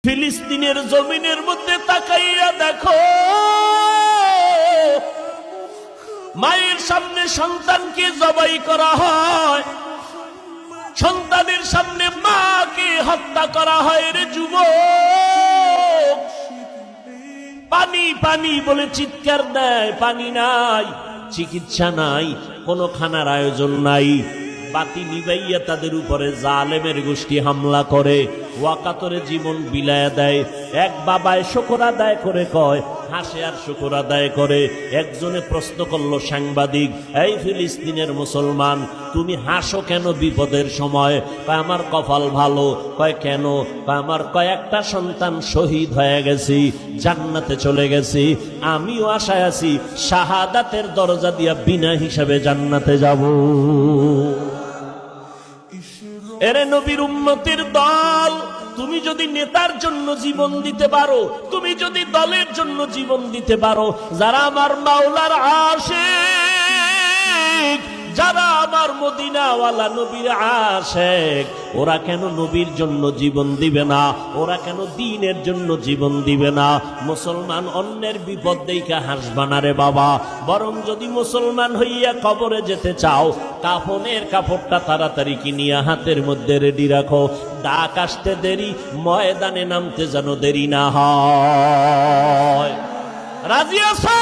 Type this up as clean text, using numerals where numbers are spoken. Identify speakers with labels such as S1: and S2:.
S1: ফিলিস্তিনের জমিনের মধ্যে তাকাইয়া দেখো, মায়ের সামনে সন্তানকে জবাই করা হয়, সন্তানের সামনে মাকে হত্যা করা হয়। রে যুবক, পানি পানি বলে চিৎকার দেয়, পানি নাই, চিকিৎসা নাই, কোনো খানার আয়োজন নাই। বাতি নিবাইয়া তাদের উপরে জালেমের গোষ্ঠী হামলা করে, ওয়াকাতরে জীবন বিলায়া দেয়। এক বাবায় শুকর আদায় করে কয়, হাসে আর শুকর আদায় করে। একজনে প্রশ্ন করলো সাংবাদিক, এই ফিলিস্তিনের মুসলমান, তুমি হাসো কেন বিপদের সময়? কয় আমার কপাল ভালো। কয় কেন? কয় আমার কয়েকটা সন্তান শহীদ হয়ে গেছি, জান্নাতে চলে গেছি, আমিও আশায় আছি শাহাদাতের দরজা দিয়া বিনা হিসাবে জান্নাতে যাব। এরে নবীর উম্মতের দল, তুমি যদি নেতার জন্য জীবন দিতে পারো, তুমি যদি দলের জন্য জীবন দিতে পারো, যারা আমার মাওলার আশিক, যারা আমার মদিনাওয়ালা নবীর আশিক, ওরা কেন নবীর জন্য জীবন দিবে না? ওরা কেন দ্বীনের জন্য জীবন দিবে না? মুসলমান অন্যের বিপদ দেইখা হাসবা না রে বাবা। বরং যদি মুসলমান হইয়া কবরে যেতে চাও, কাফনের কাপড়টা তাড়াতাড়ি কিনিয়া হাতের মধ্যে রেডি রাখো। ডাক আসতে দেরি, ময়দানে নামতে যেন দেরি না হয়। রাজি আছো?